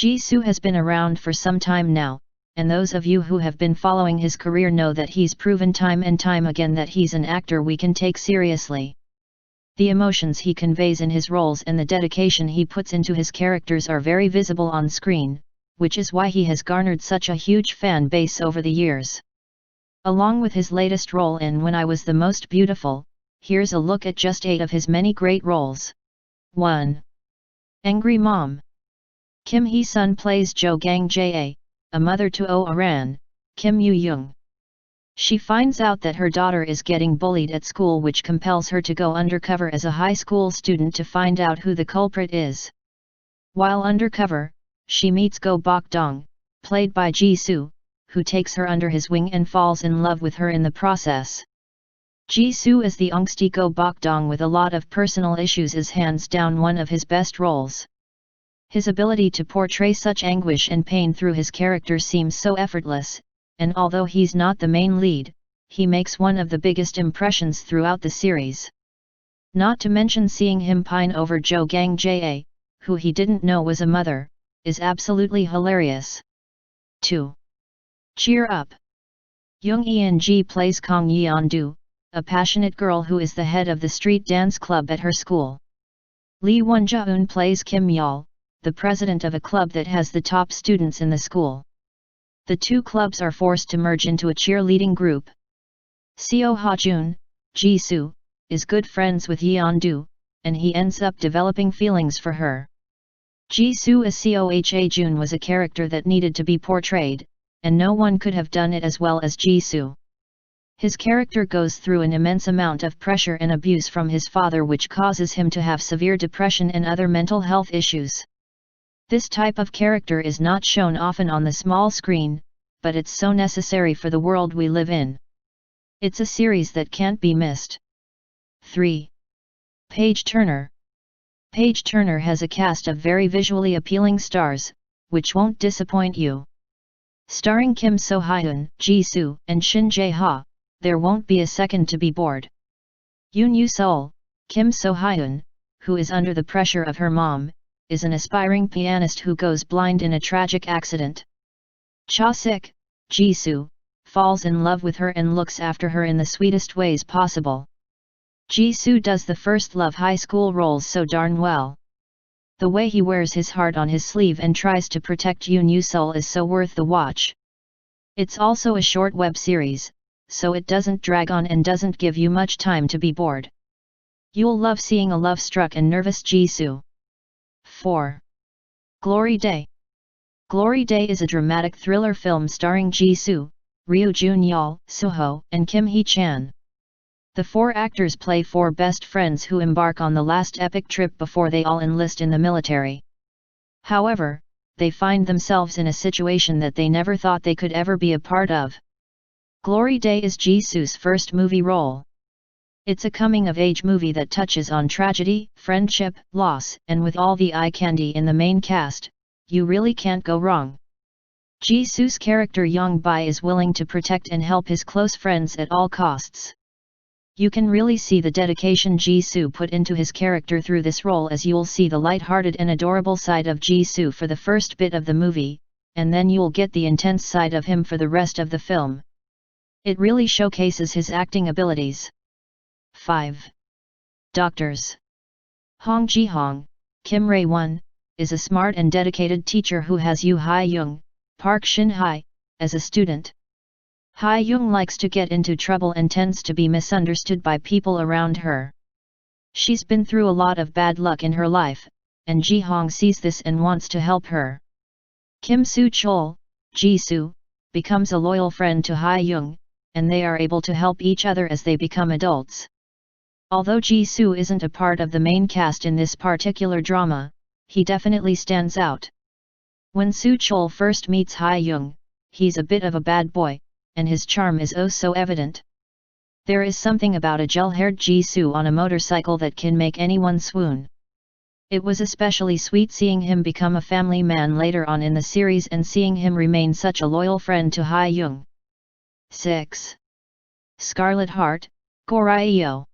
Jisoo has been around for some time now, and those of you who have been following his career know that he's proven time and time again that he's an actor we can take seriously. The emotions he conveys in his roles and the dedication he puts into his characters are very visible on screen, which is why he has garnered such a huge fan base over the years. Along with his latest role in When I Was the Most Beautiful, here's a look at just 8 of his many great roles. 1. Angry Mom. Kim Hee-sun plays Jo Gang-jae, a mother to Oh Aran, Kim Yoo-young. She finds out that her daughter is getting bullied at school, which compels her to go undercover as a high school student to find out who the culprit is. While undercover, she meets Go Bok-dong, played by Jisoo, who takes her under his wing and falls in love with her in the process. Jisoo as the angsty Go Bok-dong with a lot of personal issues is hands down one of his best roles. His ability to portray such anguish and pain through his character seems so effortless, and although he's not the main lead, he makes one of the biggest impressions throughout the series. Not to mention seeing him pine over Jo Gang-jae, who he didn't know was a mother, is absolutely hilarious. 2. Cheer Up. Young Eun-ji plays Kang Yeon-do, a passionate girl who is the head of the street dance club at her school. Lee Won-ja-eun plays Kim Yeol, the president of a club that has the top students in the school. The two clubs are forced to merge into a cheerleading group. Seo Ha-jun, Jisoo, is good friends with Yeon-do, and he ends up developing feelings for her. Jisoo as Seo Ha-jun was a character that needed to be portrayed, and no one could have done it as well as Jisoo. His character goes through an immense amount of pressure and abuse from his father, which causes him to have severe depression and other mental health issues. This type of character is not shown often on the small screen, but it's so necessary for the world we live in. It's a series that can't be missed. 3. Paige Turner. Paige Turner has a cast of very visually appealing stars, which won't disappoint you. Starring Kim So-hyun, Jisoo, and Shin Jae-ha, there won't be a second to be bored. Yoon Yoo-sol, Kim So-hyun, who is under the pressure of her mom, is an aspiring pianist who goes blind in a tragic accident. Cha-sik, Jisoo, falls in love with her and looks after her in the sweetest ways possible. Jisoo does the first love high school roles so darn well. The way he wears his heart on his sleeve and tries to protect Yoon Yoo-sol is so worth the watch. It's also a short web series, so it doesn't drag on and doesn't give you much time to be bored. You'll love seeing a love-struck and nervous Jisoo. 4. Glory Day. Glory Day is a dramatic thriller film starring Jisoo, Ryu Jun-yeol, Suho, and Kim Hee-chan. The 4 actors play 4 best friends who embark on the last epic trip before they all enlist in the military. However, they find themselves in a situation that they never thought they could ever be a part of. Glory Day is Jisoo's first movie role. It's a coming-of-age movie that touches on tragedy, friendship, loss, and with all the eye candy in the main cast, you really can't go wrong. Jisoo's character Young-bi is willing to protect and help his close friends at all costs. You can really see the dedication Jisoo put into his character through this role, as you'll see the light-hearted and adorable side of Jisoo for the first bit of the movie, and then you'll get the intense side of him for the rest of the film. It really showcases his acting abilities. 5. Doctors. Hong Ji-hong, Kim Rae-won, is a smart and dedicated teacher who has Yoo Hae-young, Park Shin-hye, as a student. Hae-young likes to get into trouble and tends to be misunderstood by people around her. She's been through a lot of bad luck in her life, and Ji-hong sees this and wants to help her. Kim Soo-chol, Jisoo, becomes a loyal friend to Hae-young, and they are able to help each other as they become adults. Although Jisoo isn't a part of the main cast in this particular drama, he definitely stands out. When Soo-chol first meets Hae-young, he's a bit of a bad boy, and his charm is oh so evident. There is something about a gel-haired Jisoo on a motorcycle that can make anyone swoon. It was especially sweet seeing him become a family man later on in the series and seeing him remain such a loyal friend to Hae-young. 6. Scarlet Heart, Goryeeo.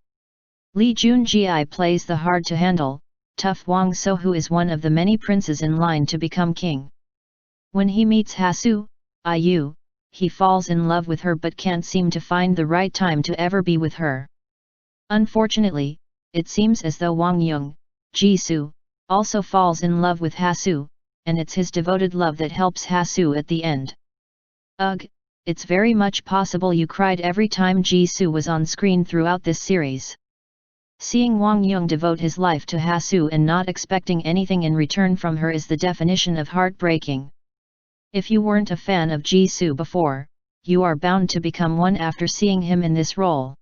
Lee Jun-ji plays the hard-to-handle, tough Wang So, who is one of the many princes in line to become king. When he meets Hasu, Iu, he falls in love with her but can't seem to find the right time to ever be with her. Unfortunately, it seems as though Wang Yung, Jisoo, also falls in love with Hasu, and it's his devoted love that helps Hasu at the end. Ugh, it's very much possible you cried every time Jisoo was on screen throughout this series. Seeing Wang Yung devote his life to Hasu and not expecting anything in return from her is the definition of heartbreaking. If you weren't a fan of Jisoo before, you are bound to become one after seeing him in this role.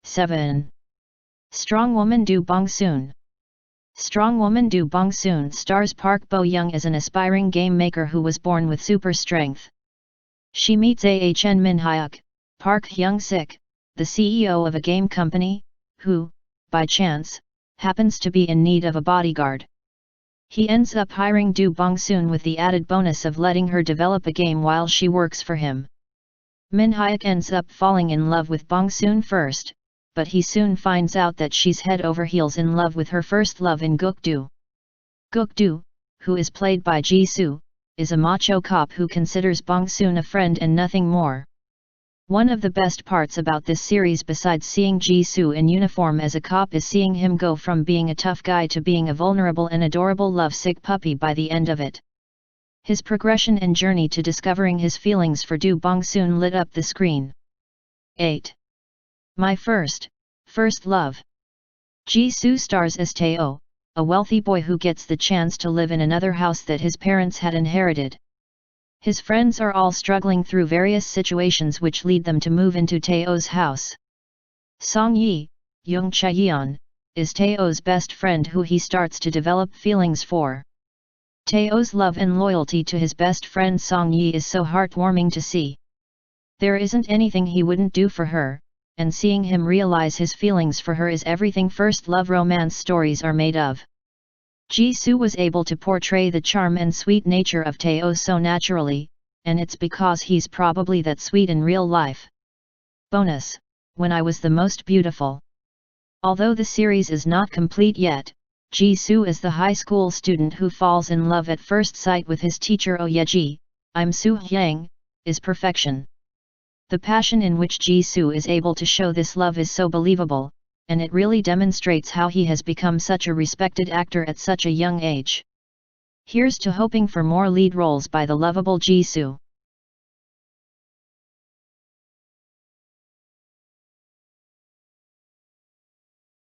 7. Strong Woman Do Bong Soon. Strong Woman Do Bong Soon stars Park Bo Young as an aspiring game maker who was born with super strength. She meets Ahn Min Hyuk, Park Hyung Sik, the CEO of a game company, who, by chance, happens to be in need of a bodyguard. He ends up hiring Do Bong Soon with the added bonus of letting her develop a game while she works for him. Min Hyuk ends up falling in love with Bong Soon first, but he soon finds out that she's head over heels in love with her first love in Guk-do. Guk-do, who is played by Jisoo, is a macho cop who considers Bong Soon a friend and nothing more. One of the best parts about this series besides seeing Jisoo in uniform as a cop is seeing him go from being a tough guy to being a vulnerable and adorable lovesick puppy by the end of it. His progression and journey to discovering his feelings for Do Bong Soon lit up the screen. 8. My First Love. Jisoo stars as Tae-oh, a wealthy boy who gets the chance to live in another house that his parents had inherited. His friends are all struggling through various situations which lead them to move into Tae-oh's house. Song Yi, Young Chaeyeon, is Tae-oh's best friend who he starts to develop feelings for. Tae-oh's love and loyalty to his best friend Song Yi is so heartwarming to see. There isn't anything he wouldn't do for her, and seeing him realize his feelings for her is everything first love romance stories are made of. Jisoo was able to portray the charm and sweet nature of Tae-oh so naturally, and it's because he's probably that sweet in real life. Bonus: when I was the most beautiful. Although the series is not complete yet, Jisoo is the high school student who falls in love at first sight with his teacher Oh Yeji, I'm Soo Hyang, is perfection. The passion in which Jisoo is able to show this love is so believable, and it really demonstrates how he has become such a respected actor at such a young age. Here's to hoping for more lead roles by the lovable Jisoo.